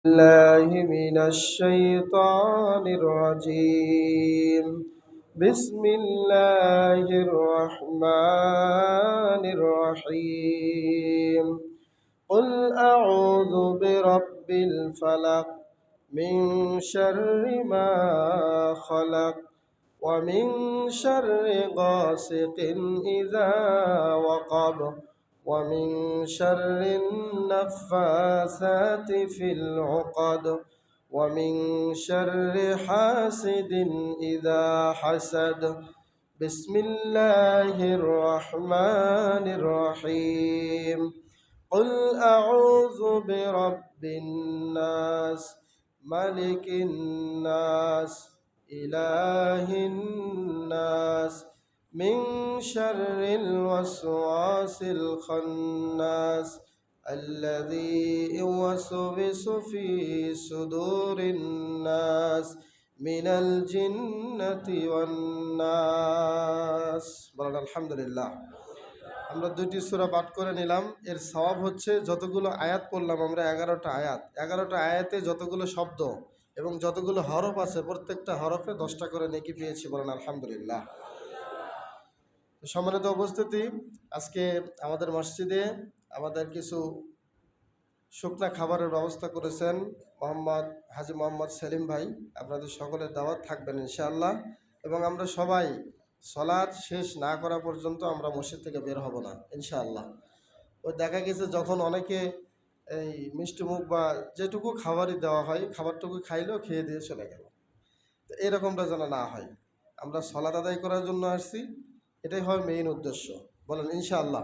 الله من الشيطان الرجيم. بسم الله الرحمن الرحيم. قل أعوذ برب الفلق من شر ما خلق ومن شر غاسق إذا وقب ومن شر النفاثات في العقد ومن شر حاسد إذا حسد. بسم الله الرحمن الرحيم. قل أعوذ برب الناس ملك الناس إله الناس من شر الوسواس الخناس الذي يوسوس في صدور الناس من الجنة والناس. বলেন আলহামদুলিল্লাহ। আমরা দুটি সূরা পাঠ করে নিলাম। এর সওয়াব হচ্ছে যতগুলো আয়াত পড়লাম আমরা 11টা আয়াত, 11টা আয়াতে যতগুলো শব্দ এবং যতগুলো হরফ আছে প্রত্যেকটা হরফে 10টা করে নেকি পেয়েছি। বলেন আলহামদুলিল্লাহ। সম্মানিত উপস্থিতি, আজকে আমাদের মসজিদে আমাদের কিছু শুকনা খাবারের ব্যবস্থা করেছেন হাজী মোহাম্মদ সেলিম ভাই। আপনাদের সকলের দাওয়াত থাকবেন ইনশাআল্লাহ। এবং আমরা সবাই সালাত শেষ না করা পর্যন্ত আমরা মসজিদ থেকে বের হব না ইনশাআল্লাহ। ওই দেখা গেছে যখন অনেকে এই মিষ্টি মুখ বা যেটুকু খাবারই দেওয়া হয় খাবারটুকু খাইলেও খেয়ে দিয়ে চলে গেল। তো এরকমটা যেন না হয়। আমরা সালাত আদায় করার জন্য আসছি, এটাই হয় মেইন উদ্দেশ্য। বলেন ইনশাআল্লাহ।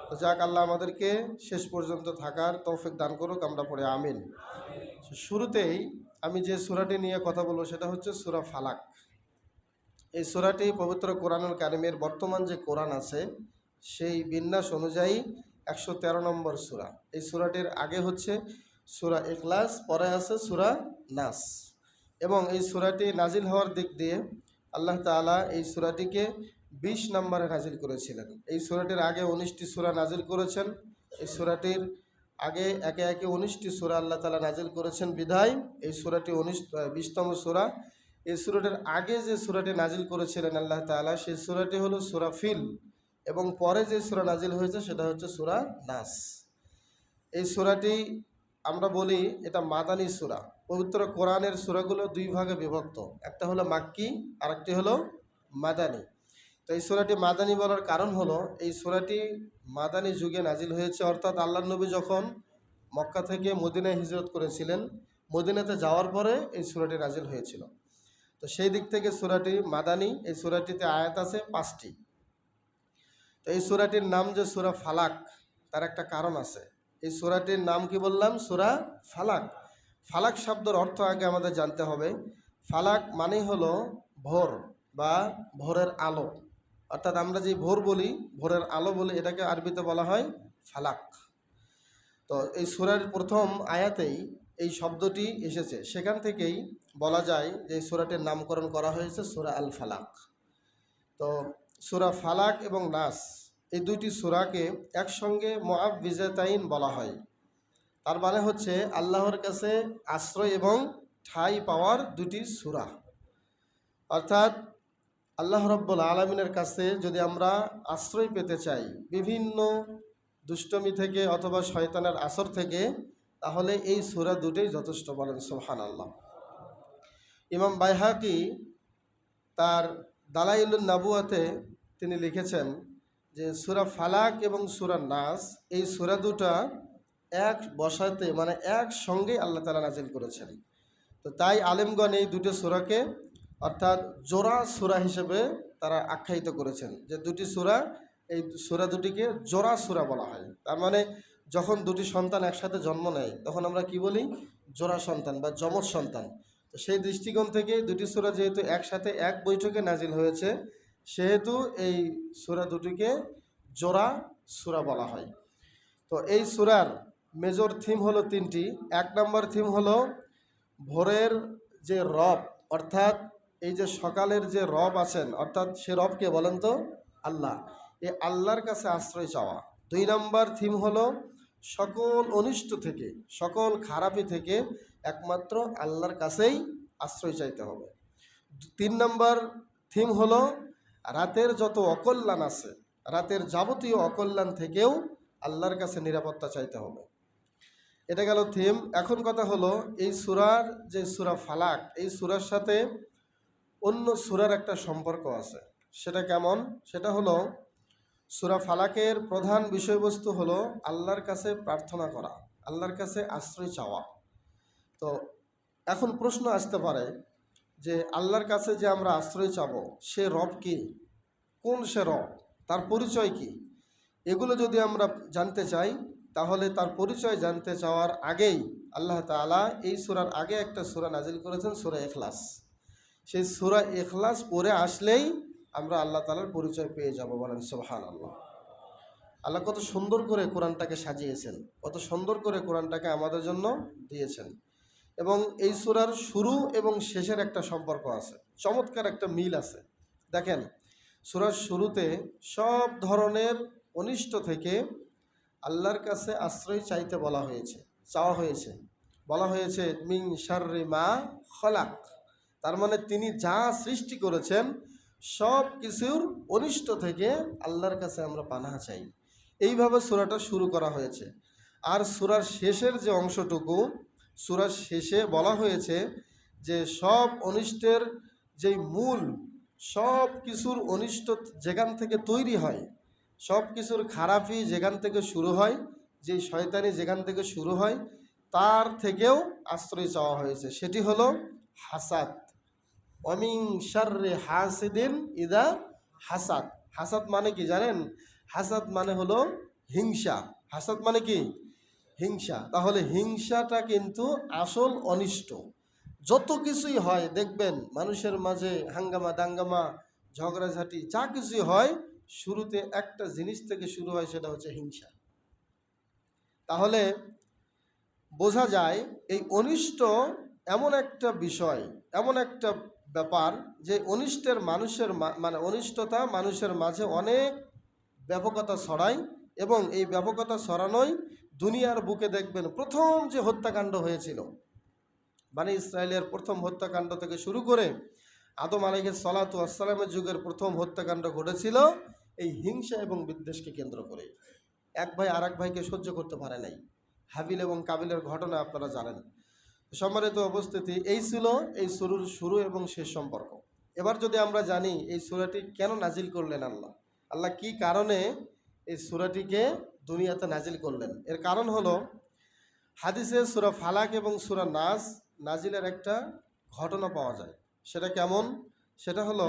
তো যাক, আল্লাহ আমাদেরকে শেষ পর্যন্ত থাকার তৌফিক দান করুক, আমরা পড়ে আমিন। শুরুতেই আমি যে সূরাটি নিয়ে কথা বলবো সেটা হচ্ছে সূরা ফালাক। এই সূরাটি পবিত্র কোরআনুল কারিমের বর্তমান যে কোরআন আছে সেই বিন্যাস অনুযায়ী 113 নম্বর সূরা। এই সূরাটির আগে হচ্ছে সূরা ইখলাস, পরে আছে সূরা নাস। এবং এই সূরাটি নাজিল হওয়ার দিক দিয়ে আল্লাহ তাআলা এই সূরাটিকে 20 নম্বরে নাজিল করেছিলেন। এই সূরাটির আগে 19টি সূরা নাজিল করেছেন। এই সূরাটির আগে একে একে 19টি সূরা আল্লাহ তাআলা নাজিল করেছেন বিধায় এই সূরাটি 20তম সূরা। এই সূরাটির আগে যে সূরাটি নাজিল করেছিলেন আল্লাহ তাআলা সেই সূরাটি হলো সূরা ফিল, এবং পরে যে সূরা নাজিল হয়েছে সেটা হচ্ছে সূরা নাস। এই সূরাটি আমরা বলি এটা মাদানী সূরা। পবিত্র কোরআনের সূরাগুলো দুই ভাগে বিভক্ত, একটা হলো মাক্কি আর একটি হলো মাদানী। তো এই সূরাটি মাদানী বলার কারণ হলো এই সূরাটি মাদানী যুগে নাজিল হয়েছে, অর্থাৎ আল্লাহর নবী যখন মক্কা থেকে মদিনায় হিজরত করেছিলেন, মদিনাতে যাওয়ার পরে এই সূরাটি নাজিল হয়েছিল। তো সেই দিক থেকে সূরাটি মাদানী। এই সূরাটিতে আয়াত আছে 5টি। তো এই সূরাটির নাম যে সূরা ফালাক তার একটা কারণ আছে। এই সূরাটির নাম কি বললাম? সূরা ফালাক। ফালাক শব্দের অর্থ আগে আমাদের জানতে হবে। ফালাক মানে হলো ভোর বা ভোরের আলো, অর্থাৎ আমরা যে ভোর বলি, ভোরের আলো বলি, এটাকে আরবিতে বলা হয় ফালাক। তো এই সূরার প্রথম আয়াতেই এই শব্দটি এসেছে, সেখান থেকেই বলা যায় যে এই সূরাটির নামকরণ করা হয়েছে সূরা আল ফালাক। তো সূরা ফালাক এবং নাস এই দুইটি সূরাকে একসঙ্গে মুআউযযাতাইন বলা হয়। তার মানে হচ্ছে আল্লাহর কাছে আশ্রয় এবং ঠাঁই পাওয়ার দুটি সূরা। অর্থাৎ আল্লাহ রাব্বুল আলামিনের কাছে যদি আমরা আশ্রয় পেতে চাই বিভিন্ন দুষ্টমি থেকে অথবা শয়তানের আসর থেকে, তাহলে এই সূরা দুটোই যথেষ্ট। বলেন সুবহানাল্লাহ। ইমাম বাইহাকি তার দালাইলুন নাবুয়াতে তিনি লিখেছেন যে সূরা ফালাক এবং সূরা নাস এই সূরা দুটা এক বসাতে মানে একসঙ্গে আল্লাহ তাআলা নাজিল করেছেন। তো তাই আলেমগণ এই দুটো সূরাকে অর্থাৎ জোড়া সূরা হিসেবে তারা আখ্যায়িত করেছেন, যে দুটি সূরা, এই সূরা দুটিকে জোড়া সূরা বলা হয়। তার মানে যখন দুটি সন্তান একসাথে জন্ম নেয় তখন আমরা কি বলি? জোড়া সন্তান বা যমজ সন্তান। তো সেই দৃষ্টিকোণ থেকে দুটি সূরা যেহেতু একসাথে এক বৈঠকে নাজিল হয়েছে, সেহেতু এই সূরা দুটিকে জোড়া সূরা বলা হয়। তো এই সূরার মেজর থিম হলো 3টি। 1 নম্বর থিম হলো ভোরের যে রব, অর্থাৎ এই যে সকালের যে রব আছেন, অর্থাৎ সে রবকে বলেন তো? আল্লাহ। এই আল্লাহর কাছে আশ্রয় চাওয়া। 2 নম্বর থিম হলো সকল অনিষ্ট থেকে, সকল খারাপি থেকে একমাত্র আল্লাহর কাছেই আশ্রয় চাইতে হবে। 3 নম্বর থিম হলো রাতের যত অকল্যাণ আছে, রাতের যাবতীয় অকল্যাণ থেকেও আল্লাহর কাছে নিরাপত্তা চাইতে হবে। এটা গেল থিম। এখন কথা হলো এই সূরার যে সূরা ফালাক, এই সূরার সাথে অন্য সূরার একটা সম্পর্ক আছে। সেটা কেমন? সেটা হলো সূরা ফালাকের প্রধান বিষয়বস্তু হলো আল্লাহর কাছে প্রার্থনা করা, আল্লাহর কাছে আশ্রয় চাওয়া। তো এখন প্রশ্ন আসতে পারে যে আল্লাহর কাছে যে আমরা আশ্রয় চাবো, সে রব কি? কোন সে রব? তার পরিচয় কি? এগুলো যদি আমরা জানতে চাই, তাহলে তার পরিচয় জানতে চাওয়ার আগেই আল্লাহ তাআলা এই সূরার আগে একটা সূরা নাজিল করেছেন, সূরা ইখলাস। সেই সূরা ইখলাস পড়ে আসলেই আমরা আল্লাহ তাআলার পরিচয় পেয়ে যাব। বলেন সুবহানাল্লাহ। আল্লাহ কত সুন্দর করে কোরআনটাকে সাজিয়েছেন, কত সুন্দর করে কোরআনটাকে আমাদের জন্য দিয়েছেন। এবং এই সূরার শুরু এবং শেষের একটা সম্পর্ক আছে, চমৎকার একটা মিল আছে। দেখেন, সূরার শুরুতে সব ধরনের অনিষ্ট থেকে আল্লাহর কাছে আশ্রয় চাইতে বলা হয়েছে, চাওয়া হয়েছে। বলা হয়েছে মিন শাররি মা খলাক, তার মানে তিনি যা সৃষ্টি করেছেন সব কিছুর অনিষ্ট থেকে আল্লাহর কাছে আমরা পানাহ চাই। এইভাবে সূরাটা শুরু করা হয়েছে। আর সূরার শেষের যে অংশটুকু, সূরার শেষে বলা হয়েছে যে সব অনিষ্টের যেই মূল, সব কিছুর অনিষ্ট যেখান থেকে তৈরি হয়, সব কিছুর খারাপি যেখান থেকে শুরু হয়, যেই শয়তানি যেখান থেকে শুরু হয়, তার থেকেও আশ্রয় চাওয়া হয়েছে। সেটি হলো হাসাদ। অমিন শাররি হাসিদিন ইদা হাসাদ। হাসাদ মানে কি জানেন? হাসাদ মানে হলো হিংসা। হাসাদ মানে কি? হিংসা। তাহলে হিংসাটা কিন্তু আসল অনিষ্ট। যত কিছুই হয় দেখবেন মানুষের মাঝে হাঙ্গামা দাঙ্গামা ঝগড়াঝাটি যা কিছুই হয়, শুরুতে একটা জিনিস থেকে শুরু হয়, সেটা হচ্ছে হিংসা। তাহলে বোঝা যায় এই অনিষ্ট এমন একটা বিষয়, এমন একটা ব্যাপার যে অনিষ্টের মানুষের মানে অনিষ্টতা মানুষের মাঝে অনেক ব্যাপকতা ছড়ায়। এবং এই ব্যাপকতা ছড়ানোই দুনিয়ার বুকে দেখবেন প্রথম যে হত্যাকাণ্ড হয়েছিল, বনী ইসরায়েলের প্রথম হত্যাকাণ্ড থেকে শুরু করে আদম আলাইহিস সালাতু ওয়াস সালামের যুগের প্রথম হত্যাকাণ্ড ঘটেছিল এই হিংসা এবং বিদ্বেষকে কেন্দ্র করে। এক ভাই আর এক ভাইকে সহ্য করতে পারে নাই। হাবিল এবং কাবিলের ঘটনা আপনারা জানেন। সম্মানিত উপস্থিতি, এই ছিল এই সূরার শুরু এবং শেষ সম্পর্ক। এবার যদি আমরা জানি এই সূরাটি কেন নাজিল করলেন আল্লাহ, আল্লাহ কি কারণে এই সূরাটিকে দুনিয়াতে নাজিল করলেন, এর কারণ হলো হাদিসে সূরা ফালাক এবং সূরা নাস নাজিলের একটা ঘটনা পাওয়া যায়। সেটা কেমন? সেটা হলো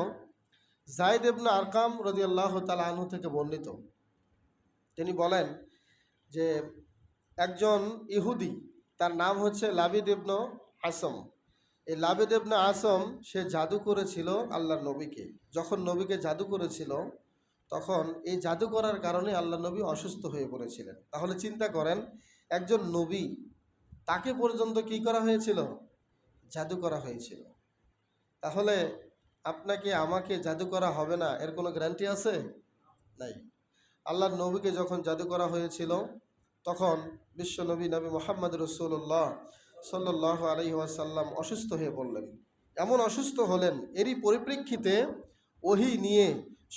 যায়েদ ইবনে আরকাম রাদিয়াল্লাহু তাআলা আনহু থেকে বর্ণিত। তিনি বলেন যে একজন ইহুদি, তার নাম হচ্ছে লাবিদ ইবনে আসম। এই লাবিদ ইবনে আসম সে জাদু করেছিল আল্লাহর নবীকে। যখন নবীকে জাদু করেছিল, তখন এই জাদু করার কারণে আল্লাহ নবী অসুস্থ হয়ে পড়েছিলেন। তাহলে চিন্তা করেন, একজন নবী, তাকে পর্যন্ত কি করা হয়েছিল? জাদু করা হয়েছিল। তাহলে আপনাকে আমাকে জাদু করা হবে না, এর কোনো গ্যারান্টি আছে? নাই। আল্লাহর নবীকে যখন জাদু করা হয়েছিল, তখন বিশ্ব নবী নবী মুহাম্মদ রাসূলুল্লাহ সাল্লাল্লাহু আলাইহি ওয়াসাল্লাম অসুস্থ হয়ে পড়লেন। এমন অসুস্থ হলেন, এরই পরিপ্রেক্ষিতে ওহী নিয়ে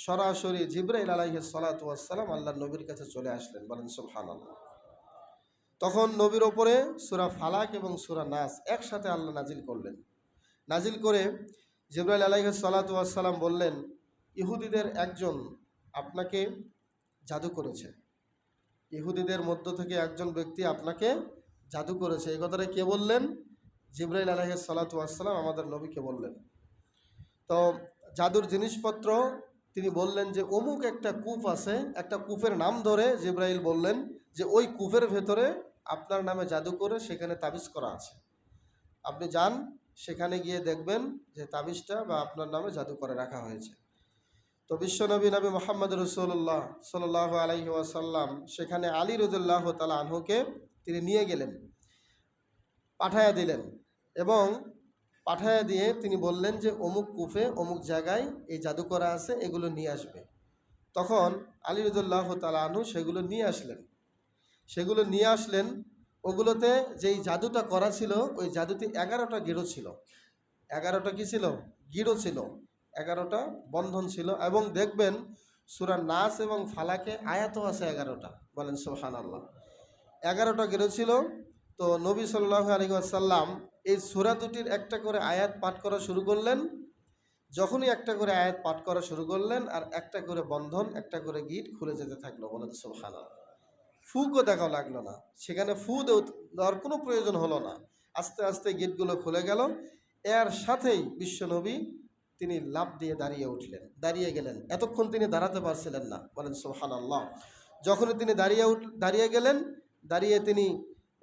সরাসরি জিবরাইল আলাইহিস সালাতু ওয়াস সালাম আল্লাহর নবীর কাছে চলে আসলেন। বলেন সুবহানাল্লাহ। তখন নবীর ওপরে সূরা ফালাক এবং সূরা নাস একসাথে আল্লাহ নাজিল করলেন। নাজিল করে জিবরাইল আলাইহিস সালাতু ওয়াস সালাম বললেন, ইহুদিদের একজন আপনাকে জাদু করেছে, ইহুদিদের মধ্য থেকে একজন ব্যক্তি আপনাকে জাদু করেছে। এই কথাটা কে বললেন? জিবরাইল আলাইহিস সালাতু ওয়াস সালাম আমাদের নবীকে বললেন। তো জাদুর জিনিসপত্র তিনি বললেন যে অমুক একটা কূপ আছে, একটা কূপের নাম ধরে জিবরাইল বললেন যে ওই কূপের ভেতরে আপনার নামে জাদু করে সেখানে তাবিজ করা আছে, আপনি যান, সেখানে গিয়ে দেখবেন যে তাবিজটা বা আপনার নামে জাদু করে রাখা হয়েছে। তো বিশ্বনবী নবী মুহাম্মদ রাসূলুল্লাহ সাল্লাল্লাহু আলাইহি ওয়াসাল্লাম সেখানে আলী রাদিয়াল্লাহু তাআলা আনহুকে তিনি নিয়ে গেলেন, পাঠায়া দিলেন এবং পাঠায়া দিয়ে তিনি বললেন যে অমুক কূপে অমুক জায়গায় এই জাদু করা আছে, এগুলো নিয়ে আসবে। তখন আলী রাদিয়াল্লাহু তাআলা আনহু সেগুলো নিয়ে আসলেন। সেগুলো নিয়ে আসলেন। ওগুলোতে যেই জাদুটা করা ছিল, ওই জাদুতে 11টা গিরো ছিল। 11টা কি ছিল? গিরো ছিল। 11টা বন্ধন ছিল। এবং দেখবেন সূরা নাস এবং ফালাকে আয়াতও আছে 11টা। বলেন সুবহানাল্লাহ। 11টা গিরো ছিল। তো নবী সাল্লাল্লাহু আলাইহি ওয়াসাল্লাম এই সূরা দুটির একটা করে আয়াত পাঠ করা শুরু করলেন। যখনই একটা করে আয়াত পাঠ করা শুরু করলেন, আর একটা করে বন্ধন, একটা করে গিট খুলে যেতে থাকলো। বলেন সুবহানাল্লাহ। ফুকও দেখা লাগলো না, সেখানে দেওয়ার কোনো প্রয়োজন হলো না। আস্তে আস্তে গেটগুলো খুলে গেল। এর সাথেই বিশ্বনবী তিনি লাফ দিয়ে দাঁড়িয়ে গেলেন। এতক্ষণ তিনি দাঁড়াতে পারছিলেন না। বলেন সুবহানাল্লাহ। যখনই তিনি দাঁড়িয়ে গেলেন, দাঁড়িয়ে তিনি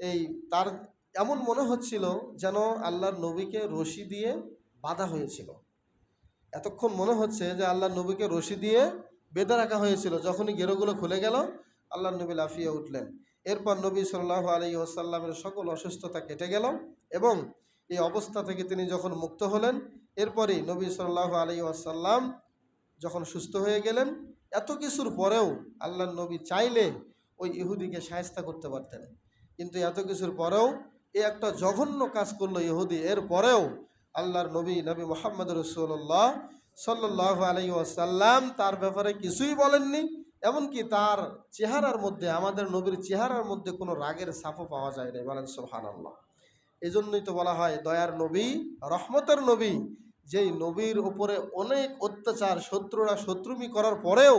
এই তার এমন মনে হচ্ছিল যেন আল্লাহর নবীকে রশি দিয়ে বাঁধা হয়েছিল। এতক্ষণ মনে হচ্ছে যে আল্লাহর নবীকে রশি দিয়ে বেঁধে রাখা হয়েছিল। যখনই গেরোগুলো খুলে গেল, আল্লাহর নবী লাফিয়ে উঠলেন। এরপর নবী সাল্লাল্লাহু আলাইহি ওয়াসাল্লামের সকল অসুস্থতা কেটে গেল এবং এই অবস্থা থেকে তিনি যখন মুক্ত হলেন, এরপরই নবী সাল্লাল্লাহু আলাইহি ওয়াসাল্লাম যখন সুস্থ হয়ে গেলেন, এত কিছুর পরেও আল্লাহর নবী চাইলে ওই ইহুদিকে শায়েস্তা করতে পারতেন। কিন্তু এত কিছুর পরেও একটা জঘন্য কাজ করলো ইহুদি। এর পরেও আল্লাহর নবী মুহাম্মদ রাসূলুল্লাহ সাল্লাল্লাহু আলাইহি ওয়াসাল্লাম তার ব্যাপারে কিছুই বলেননি। এমনকি তার চেহারার মধ্যে, আমাদের নবীর চেহারার মধ্যে কোনো রাগের ছাপও পাওয়া যায় না। বলেন সুবহানাল্লাহ। এই জন্যই তো বলা হয় দয়ার নবী, রহমতের নবী। যেই নবীর উপরে অনেক অত্যাচার, শত্রুরা শত্রুমি করার পরেও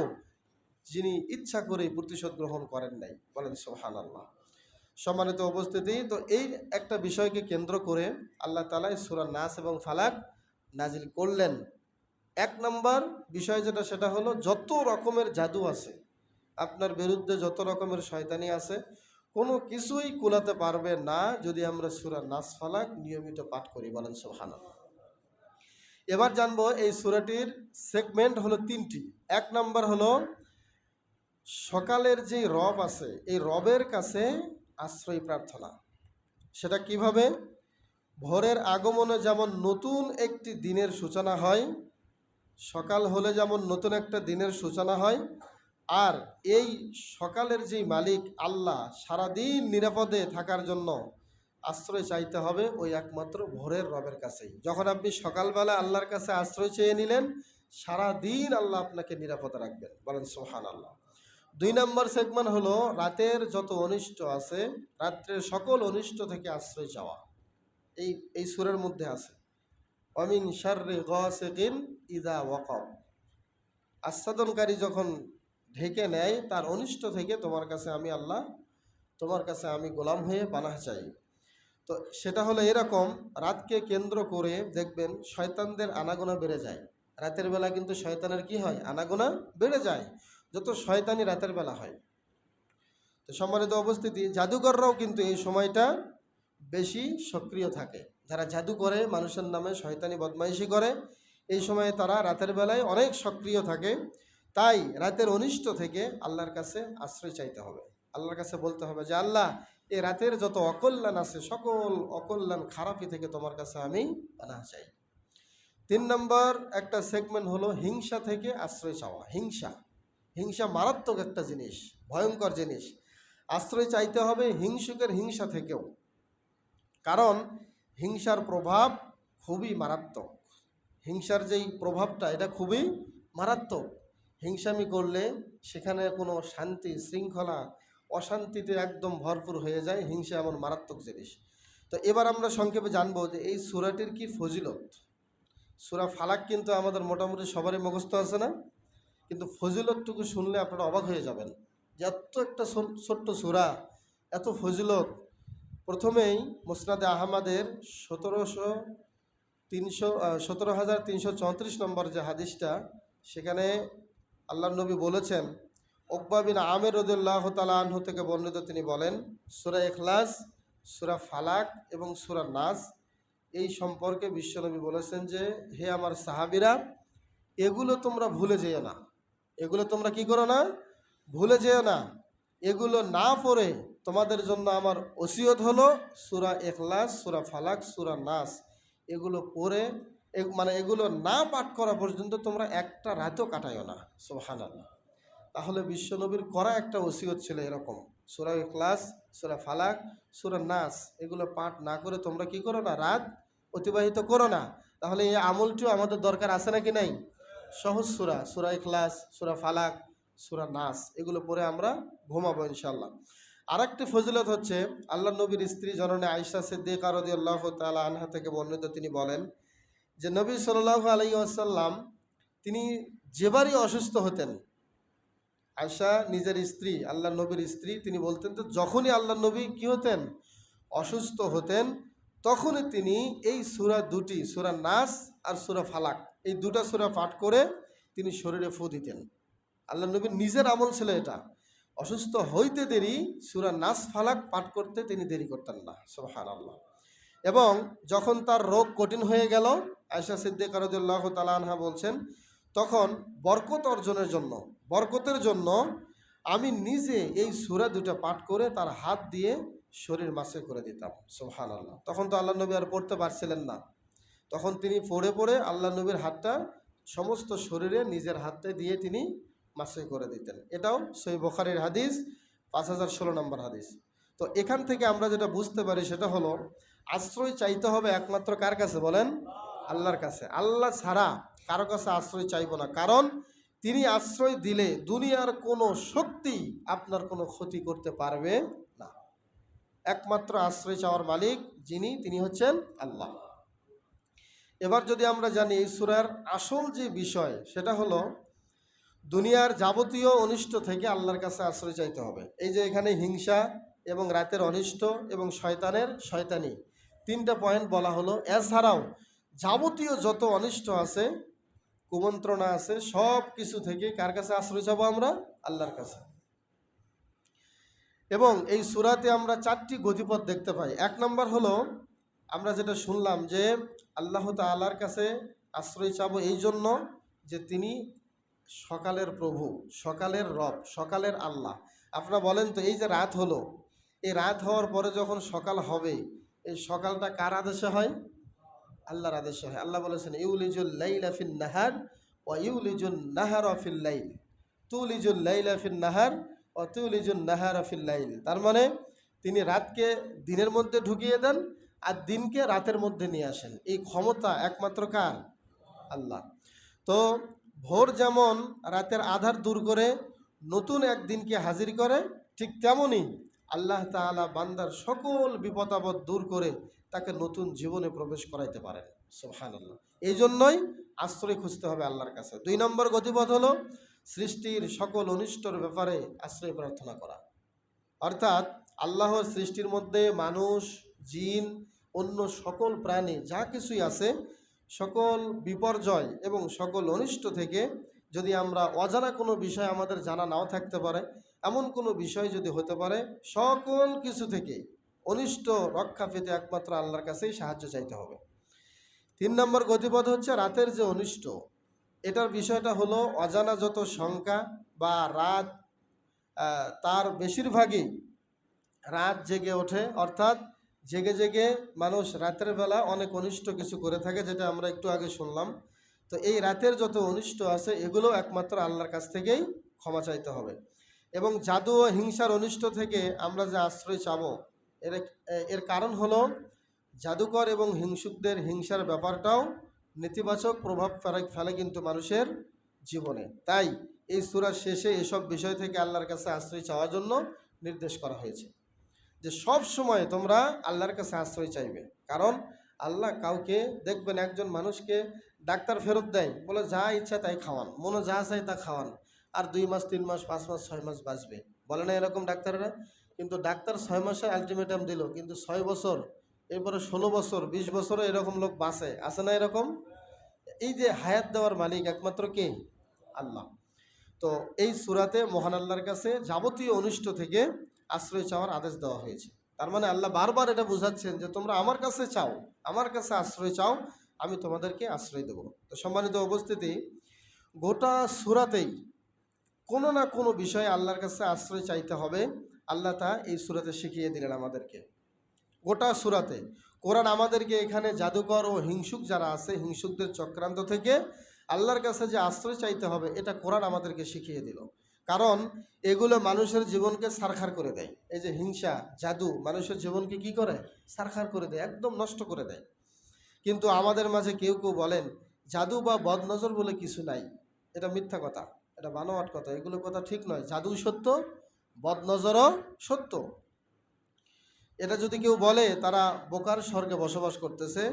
যিনি ইচ্ছা করে প্রতিশোধ গ্রহণ করেন নাই। বলেন সুবহানাল্লাহ। সম্মানিত উপস্থিতি, তো এই একটা বিষয়কে কেন্দ্র করে আল্লাহ তাআলা সূরা নাস এবং ফালাক নাজিল করলেন। এক নম্বর বিষয় যেটা, সেটা হলো যত রকমের জাদু আছে, আপনার বিরুদ্ধে যত রকমের শয়তানি আছে, কোনো কিছুই কুলাতে পারবে না যদি আমরা সূরা নাস ফালাক নিয়মিত পাঠ করি। বলেন সুবহানাল্লাহ। এবার জানবো এই সূরাটির সেগমেন্ট হলো 3টি। এক নম্বর হলো সকালের যে রব আছে, এই রবের কাছে আশ্রয় প্রার্থনা। সেটা কিভাবে? ভোরের আগমনে যেমন নতুন একটি দিনের সূচনা হয়, সকাল হলে যেমন নতুন একটা দিনের সূচনা হয়, আর এই সকালের যেই মালিক আল্লাহ, সারাদিন নিরাপদে থাকার জন্য আশ্রয় চাইতে হবে ওই একমাত্র ভোরের রবের কাছেই। যখন আপনি সকালবেলা আল্লাহর কাছে আশ্রয় চেয়ে নিলেন, সারাদিন আল্লাহ আপনাকে নিরাপদে রাখবেন। বলেন সুবহানাল্লাহ। 2 নম্বর সেগমেন্ট হলো রাতের যত অনিষ্ট আছে, রাত্রের সকল অনিষ্ট থেকে আশ্রয় চাওয়া। এই সূরার মধ্যে আছে ওয়ামিন শাররি গাসিকিন ইযা ওয়াকাব। আচ্ছাদনকারী যখন ঢেকে নেয়, তার অনিষ্ট থেকে তোমার কাছে আমি আল্লাহ, তোমার কাছে আমি গোলাম হয়ে পানাহ চাই। তো সেটা হলো এরকম, রাতকে কেন্দ্র করে দেখবেন শয়তানদের আনাগোনা বেড়ে যায়। রাতের বেলা কিন্তু শয়তানের কি হয়? আনাগোনা বেড়ে যায়, যত শয়তানি রাতের বেলা হয়। তো সম্মানিত উপস্থিতি, জাদুকররাও কিন্তু এই সময়টা বেশি সক্রিয় থাকে। যারা জাদু করে, মানুষের নামে শয়তানি বদমাইশি করে, এই সময়ে তারা রাতের বেলায় অনেক সক্রিয় থাকে। তাই রাতের অনিষ্ট থেকে আল্লাহর কাছে আশ্রয় চাইতে হবে। আল্লাহর কাছে বলতে হবে যে আল্লাহ, এই রাতের যত অকল্যাণ আছে, সকল অকল্যাণ খারাপি থেকে তোমার কাছে আমি পানাহ চাই। 3 নম্বর একটা সেগমেন্ট হলো হিংসা থেকে আশ্রয় চাওয়া। হিংসা মারাত্মক একটা জিনিস, ভয়ঙ্কর জিনিস। আশ্রয় চাইতে হবে হিংসুকের হিংসা থেকেও, কারণ হিংসার প্রভাব খুবই মারাত্মক। হিংসার যেই প্রভাবটা, এটা খুবই মারাত্মক। হিংসামি করলে সেখানে কোনো শান্তি, শৃঙ্খলা, অশান্তিতে একদম ভরপুর হয়ে যায়। হিংসা এমন মারাত্মক জিনিস। তো এবার আমরা সংক্ষেপে জানবো যে এই সূরাটির কি ফজিলত। সূরা ফালাক কিন্তু আমাদের মোটামুটি সবারই মুখস্থ আছে না? কিন্তু ফজিলতটুকু শুনলে আপনারা অবাক হয়ে যাবেন যে এত একটা ছোট্ট সূরা, এত ফজিলত। প্রথমেই মুসনাদে আহমদের 17,334 নম্বর যে হাদিসটা, সেখানে আল্লাহর নবী বলেছেন, উকবা বিন আমির রাদিয়াল্লাহু তাআলা আনহু থেকে বর্ণিত, তিনি বলেন, সূরা ইখলাস, সূরা ফালাক এবং সূরা নাস, এই সম্পর্কে বিশ্বনবী বলেছেন যে হে আমার সাহাবীরা, এগুলো তোমরা ভুলে যেও না। এগুলো তোমরা কি করো না? ভুলে যেও না। এগুলো না পড়ে তোমাদের জন্য আমার ওসিয়ত হলো সূরা ইখলাস, সূরা ফালাক, সূরা নাস, এগুলো পড়ে এগুলো না পাঠ করা পর্যন্ত তোমরা একটা রাতও কাটায়ও না। সুবহানাল্লাহ। তাহলে বিশ্বনবীর করা একটা ওসিয়ত ছিল এরকম সূরা ইখলাস, সূরা ফালাক, সূরা নাস এগুলো পাঠ না করে তোমরা কি করো না, রাত অতিবাহিত করো না। তাহলে এই আমলটিও আমাদের দরকার আছে নাকি নাই? সহজ সূরা, সূরা ইখলাস, সূরা ফালাক, সূরা নাস এগুলো পড়ে আমরা ঘুমাবো ইনশাআল্লাহ। আরেকটি ফজিলত হচ্ছে, আল্লাহ নবীর স্ত্রী জননী আয়েশা সিদ্দিকা রাদিয়াল্লাহু তাআলা আনহা থেকে বর্ণিত, তিনি বলেন যে নবী সাল্লাল্লাহু আলাইহি ওয়াসাল্লাম তিনি যেবারই অসুস্থ হতেন, আয়েশা নিজের স্ত্রী, আল্লাহ নবীর স্ত্রী, তিনি বলতেন তো যখনই আল্লাহ নবী কি হতেন, অসুস্থ হতেন, তখনই তিনি এই সূরা দুটি, সূরা নাস আর সূরা ফালাক, এই দুটা সূরা পাঠ করে তিনি শরীরে ফু দিতেন। আল্লাহ নবীর নিজের আমল ছিল এটা। অসুস্থ হইতে দেরি সূরা নাস ফালাক পাঠ করতে তিনি দেরি করতেন না, সুবহানাল্লাহ। এবং যখন তার রোগ কঠিন হয়ে গেল, আয়েশা সিদ্দিকা রাদিয়াল্লাহু তাআলা আনহা বলছেন, তখন বরকত অর্জনের জন্য, বরকতের জন্য আমি নিজে এই সূরা দুটো পাঠ করে তার হাত দিয়ে শরীর মাসে করে দিতাম, সুবহানাল্লাহ। তখন তো আল্লাহ নবী আর পড়তে পারছিলেন না, তখন তিনি পড়ে পড়ে আল্লাহ নবীর হাতটা সমস্ত শরীরে নিজের হাতে দিয়ে তিনি মাসে করে দিতেন। এটাও সহিহ বুখারীর হাদিস, 5016 নম্বর হাদিস। তো এখান থেকে আমরা যেটা বুঝতে পারি সেটা হলো, আশ্রয় চাইতে হবে একমাত্র কার কাছে বলেন? আল্লাহর কাছে। আল্লাহ ছাড়া কারো কাছে আশ্রয় চাইব না, কারণ তিনি আশ্রয় দিলে দুনিয়ার কোনো শক্তি আপনার কোনো ক্ষতি করতে পারবে না। একমাত্র আশ্রয় চাওয়ার মালিক যিনি, তিনি হচ্ছেন আল্লাহ। এবার যদি আমরা জানি এই সূরার আসল যে বিষয় সেটা হলো, দুনিয়ার যাবতীয় অনিষ্ট থেকে আল্লাহর কাছে আশ্রয় চাইতে হবে। এই যে এখানে হিংসা এবং রাতের অনিষ্ট এবং শয়তানের শয়তানি, তিনটা পয়েন্ট বলা হলো। এছাড়াও যাবতীয় যত অনিষ্ট আছে, কুমন্ত্রণা আছে, সব কিছু থেকে কার কাছে আশ্রয় চাবো আমরা? আল্লাহর কাছে। এবং এই সূরাতে আমরা 4টি গতিপথ দেখতে পাই। এক নম্বর হলো, আমরা যেটা শুনলাম যে আল্লাহ তাআলার কাছে আশ্রয় চাবো এই জন্য যে তিনি সকালের প্রভু, সকালের রব, সকালের আল্লাহ। আপনারা বলেন তো, এই যে রাত হলো, এই রাত হওয়ার পরে যখন সকাল হবে, এই সকালটা কার আদেশে হয়? আল্লাহর আদেশে হয়। আল্লাহ বলেছেন, ইউলিজুল লাইলা ফিন নাহার ওয়া ইউলিজুন নাহারা ফিল লাইল, তুলিজুল লাইলা ফিন নাহার ওয়া তুলিজুন নাহারা ফিল লাইল। তার মানে তিনি রাতকে দিনের মধ্যে ঢুকিয়ে দেন আর দিনকে রাতের মধ্যে নিয়ে আসেন। এই ক্ষমতা একমাত্র কার? আল্লাহ। তো ভোর যেমন রাতের আধার দূর করে নতুন এক দিনকে হাজির করে, ঠিক তেমনই আল্লাহ তাআলা বান্দার সকল বিপদ আপদ দূর করে তাকে নতুন জীবনে প্রবেশ করাইতে পারেন, সুবহানাল্লাহ। এই জন্যই আশ্রয় খুঁজতে হবে আল্লাহর কাছে। 2 নম্বর গতিপথ হলো, সৃষ্টির সকল অনিষ্টর ব্যাপারে আশ্রয় প্রার্থনা করা। অর্থাৎ আল্লাহর সৃষ্টির মধ্যে মানুষ, জিন, অন্য সকল প্রাণী যা কিছুই আছে, সকল বিপর্যয় এবং সকল অনিষ্ট থেকে যদি আমরা অজানা কোনো বিষয় আমাদের জানা নাও থাকতে পারে, এমন কোনো বিষয় যদি হতে পারে, সকল কিছু থেকে অনিষ্ট রক্ষা পেতে একমাত্র আল্লাহর কাছেই সাহায্য চাইতে হবে। 3 নম্বর গতিপথ হচ্ছে রাতের যে অনিষ্ট, এটার বিষয়টা হলো অজানা যত শঙ্কা বা রাত, তার বেশিরভাগই রাত জেগে ওঠে, অর্থাৎ জেগে জেগে মানুষ রাতের বেলা অনেক অনিষ্ট কিছু করে থাকে, যেটা আমরা একটু আগে শুনলাম। তো এই রাতের যত অনিষ্ট আছে এগুলো একমাত্র আল্লাহর কাছ থেকেই ক্ষমা চাইতে হবে। এবং জাদু ও হিংসার অনিষ্ট থেকে আমরা যে আশ্রয় চাবো, এর কারণ হলো জাদুকর এবং হিংসুকদের হিংসার ব্যাপারটাও নেতিবাচক প্রভাব ফেলে কিন্তু মানুষের জীবনে। তাই এই সূরার শেষে এসব বিষয় থেকে আল্লাহর কাছে আশ্রয় চাওয়ার জন্য নির্দেশ করা হয়েছে, যে সব সময় তোমরা আল্লাহর কাছে আশ্রয় চাইবে। কারণ আল্লাহ কাউকে দেখবেন, একজন মানুষকে ডাক্তার ফেরত দেয়, বলে যা ইচ্ছা তাই খাওয়ান, মনে যা চাই তা খাওয়ান, আর 2 মাস 3 মাস 5 মাস 6 মাস বাঁচবে, বলে না এরকম ডাক্তাররা? কিন্তু ডাক্তার 6 মাসে আলটিমেটাম দিল, কিন্তু 6 বছর, এরপরে 16 বছর 20 বছরও এরকম লোক বাঁচে, আছে না এরকম? এই যে হায়াত দেওয়ার মালিক একমাত্র কে? আল্লাহ। তো এই সূরাতে মহান আল্লাহর কাছে যাবতীয় অনিষ্ট থেকে আশ্রয় চাওয়ার আদেশ দেওয়া হয়েছে। তার মানে আল্লাহ বারবার এটা বোঝাচ্ছেন যে তোমরা আমার কাছে চাও, আমার কাছে আশ্রয় চাও, আমি তোমাদেরকে আশ্রয় দেব। তো সম্মানিত উপস্থিতি, গোটা সূরাতেই কোনো না কোনো বিষয়ে আল্লাহর কাছে আশ্রয় চাইতে হবে। আল্লাহ তা এই সূরাতে শিখিয়ে দিলেন আমাদেরকে। গোটা সূরাতে কোরআন আমাদেরকে এখানে জাদুকর ও হিংসুক যারা আছে, হিংসুকদের চক্রান্ত থেকে আল্লাহর কাছে যে আশ্রয় চাইতে হবে, এটা কোরআন আমাদেরকে শিখিয়ে দিল। কারণ এগুলো মানুষের জীবনকে ছারখার করে দেয়। এই যে হিংসা, জাদু মানুষের জীবনকে কি করে? ছারখার করে দেয়, একদম নষ্ট করে দেয়। কিন্তু আমাদের মাঝে কেউ কেউ বলেন জাদু বা বদনজর বলে কিছু নাই। এটা মিথ্যা কথা, এটা বানোয়াট কথা, এগুলো কথা ঠিক নয়। জাদু সত্য, বদনজরও সত্য। এটা যদি কেউ বলে তারা বোকার স্বর্গে বসবাস করতেছে।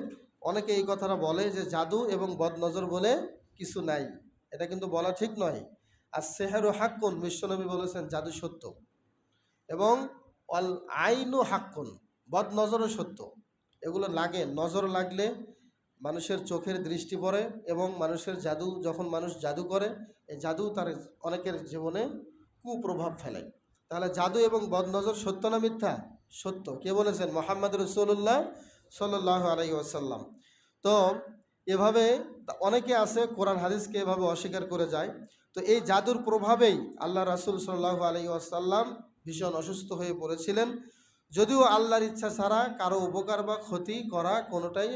অনেকে এই কথাটা বলে যে জাদু এবং বদনজর বলে কিছু নাই, এটা কিন্তু বলা ঠিক নয়। আর সেহেরু হাক্কুন, বিশ্বনবী বলেছেন জাদু সত্য, এবং অল আইনু হাক্কুন, বদনজরও সত্য। এগুলো লাগে, নজর লাগলে মানুষের চোখের দৃষ্টি পড়ে, এবং মানুষের জাদু, যখন মানুষ জাদু করে এই জাদু তার অনেকের জীবনে কুপ্রভাব ফেলে। তাহলে জাদু এবং বদনজর সত্য না মিথ্যা? সত্য। কে বলেছেন? মুহাম্মদ রাসূলুল্লাহ সাল্লাল্লাহু আলাইহি ওয়াসাল্লাম। তো এভাবে অনেকে আছে কোরআন হাদিসকে এভাবে অস্বীকার করে যায়। তো এই জাদুর প্রভাবেই আল্লাহ রাসূল সাল্লাল্লাহু আলাইহি ওয়াসাল্লাম ভীষণ অসুস্থ হয়ে পড়েছিলেন। যদিও আল্লাহর ইচ্ছা ছাড়া কারো উপকার বা ক্ষতি করা কোনোটাই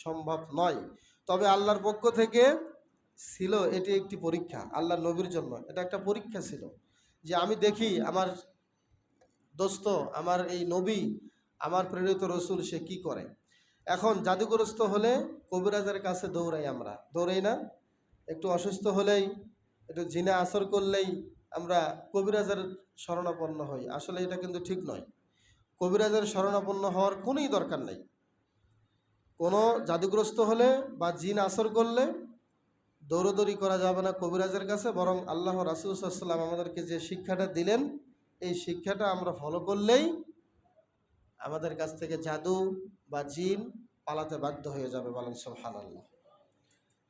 সম্ভব নয়, তবে আল্লাহর পক্ষ থেকে ছিল এটি একটি পরীক্ষা। আল্লাহর নবীর জন্য এটা একটা পরীক্ষা ছিল, যে আমি দেখি আমার দোস্ত, আমার এই নবী, আমার প্রেরিত রসুল সে কি করে। এখন জাদুগ্রস্ত হলে কবিরাজের কাছে দৌড়াই, আমরা দৌড়াই না? একটু অসুস্থ হলেই, একটু জিনা আসর করলেই আমরা কবিরাজের শরণাপন্ন হই। আসলে এটা কিন্তু ঠিক নয়। কবিরাজের শরণাপন্ন হওয়ার কোনোই দরকার নেই। কোনো জাদুগ্রস্ত হলে বা জিন আসর করলে দৌড়দৌড়ি করা যাবে না কবিরাজের কাছে, বরং আল্লাহ রাসূল সাল্লাল্লাহু আলাইহি ওয়াসাল্লাম আমাদেরকে যে শিক্ষাটা দিলেন এই শিক্ষাটা আমরা ফলো করলেই আমাদের কাছ থেকে জাদু বা জিন পালাতে বাধ্য হয়ে যাবে। বলেন সুবহানাল্লাহ।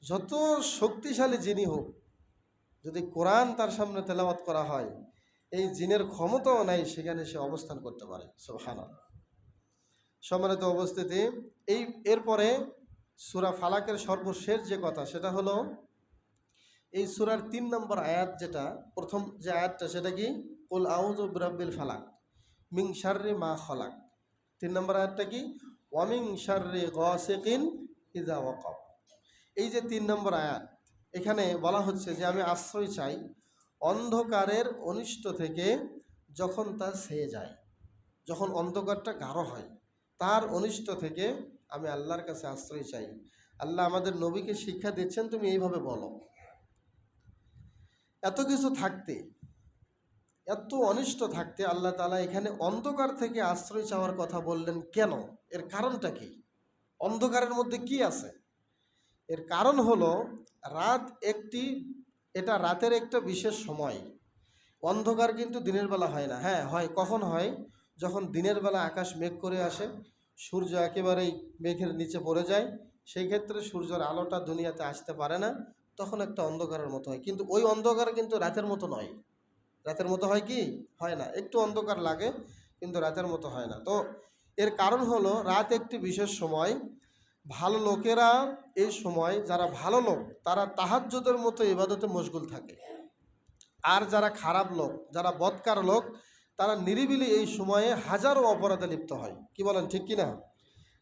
যত শক্তিশালী জিনই হোক, যদি কোরআন তার সামনে তেলাওয়াত করা হয়, এই জিনের ক্ষমতাও নাই সেখানে সে অবস্থান করতে পারে। সুবহানাল্লাহ। সম্মানিত উপস্থিতি, এরপরে সূরা ফালাকের সর্বশেষ যে কথা সেটা হলো এই সূরার ৩ নম্বর আয়াত, যেটা প্রথম যে আয়াতটা সেটা কি? কুল আউযু বিরাব্বিল ফালাক মিন শাররি মা খলাক। ৩ নম্বর আয়াতটা কি? ওয়া মিন শাররি গাসিকিন ইযা ওয়াকাব। এই যে ৩ নম্বর আয়াত, এখানে বলা হচ্ছে যে আমি আশ্রয় চাই অন্ধকারের অনিষ্ট থেকে যখন তা ছেয়ে যায়, যখন অন্ধকারটা গাঢ় হয়, তার অনিষ্ট থেকে আমি আল্লাহর কাছে আশ্রয় চাই। আল্লাহ আমাদের নবীকে শিক্ষা দিচ্ছেন, তুমি এইভাবে বলো। এত কিছু থাকতে, এত অনিষ্ট থাকতে আল্লাহ তাআলা এখানে অন্ধকার থেকে আশ্রয় চাওয়ার কথা বললেন কেন? এর কারণটা কি? অন্ধকারের মধ্যে কি আছে? এর কারণ হলো এটা রাতের একটা বিশেষ সময়। অন্ধকার কিন্তু দিনের বেলা হয় না। হ্যাঁ হয়, কখন হয়? যখন দিনের বেলা আকাশ মেঘ করে আসে, সূর্য একেবারেই মেঘের নিচে পড়ে যায়, সেই ক্ষেত্রে সূর্যের আলোটা দুনিয়াতে আসতে পারে না, তখন একটা অন্ধকারের মতো হয়। কিন্তু ওই অন্ধকার কিন্তু রাতের মতো নয়। রাতের মতো হয় কি? হয় না। একটু অন্ধকার লাগে, কিন্তু রাতের মতো হয় না। তো এর কারণ হলো রাত একটি বিশেষ সময়। ভালো লোকেরা এই সময়, যারা ভালো লোক তারা তাহাজ্জুদের মতো ইবাদতে মশগুল থাকে। আর যারা খারাপ লোক, যারা বদকার লোক, তারা নিরিবিলি এই সময়ে হাজারো অপরাধে লিপ্ত হয়। কি বলেন, ঠিক কি না?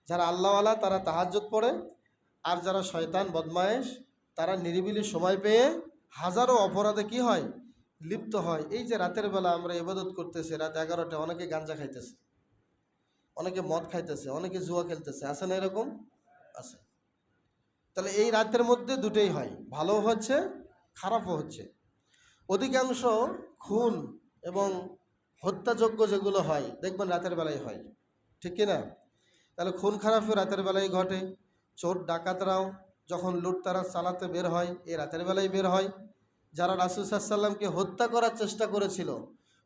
যারা আল্লাহওয়ালা তারা তাহাজ্জুদ পড়ে, আর যারা শয়তান বদমায়েশ তারা নিরিবিলি সময় পেয়ে হাজারো অপরাধে কি হয়? লিপ্ত হয়। এই যে রাতের বেলা আমরা ইবাদত করতেছি, রাত 11টা, অনেকে গাঞ্জা খাইতেছে, অনেকে মদ খাইতেছে, অনেকে জুয়া খেলতেছে, আছে না এরকম? আছে। তাহলে এই রাতের মধ্যে দুটোই হয়, ভালো হচ্ছে খারাপও হচ্ছে। অধিকাংশ খুন এবং হত্যাযজ্ঞ যেগুলো হয় দেখবেন রাতের বেলায় হয়, ঠিক কিনা? তাহলে খুন খারাপও রাতের বেলায় ঘটে। চোর ডাকাতরাও যখন লুটতারাজ চালাতে বের হয় এই রাতের বেলায় বের হয়। যারা রাসূল সাল্লাল্লাহু আলাইহি ওয়াসাল্লামকে হত্যা করার চেষ্টা করেছিল,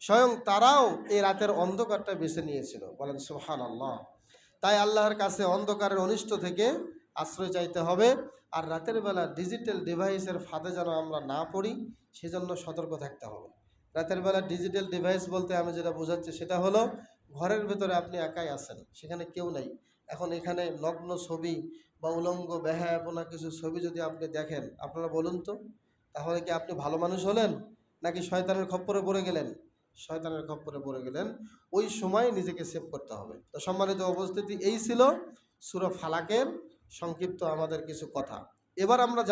স্বয়ং তারাও এই রাতের অন্ধকারটা বেছে নিয়েছিল। বলেন সুবহানাল্লাহ। তাই আল্লাহর কাছে অন্ধকারের অনিষ্ট থেকে আশ্রয় চাইতে হবে। আর রাতের বেলা ডিজিটাল ডিভাইসের ফাঁদে যেন আমরা না পড়ি, সেজন্য সতর্ক থাকতে হবে। রাতের বেলা ডিজিটাল ডিভাইস বলতে আমি যেটা বোঝাচ্ছি সেটা হলো, ঘরের ভেতরে আপনি একাই আছেন, সেখানে কেউ নেই। এখন এখানে নগ্ন ছবি বা উলঙ্গ বেহায়াপনা কিছু ছবি যদি আপনি দেখেন, আপনারা বলুন তো, তাহলে কি আপনি ভালো মানুষ হলেন নাকি শয়তানের খপ্পরে পড়ে গেলেন? শয়তানের খপ্পরে পড়ে গেলেন। ওই সময় নিজেকে সেভ করতে হবে। তো সম্মানিত উপস্থিতি, এই ছিল সূরা ফালাকের সংক্ষিপ্ত আমাদের কিছু কথা। এবার আমরা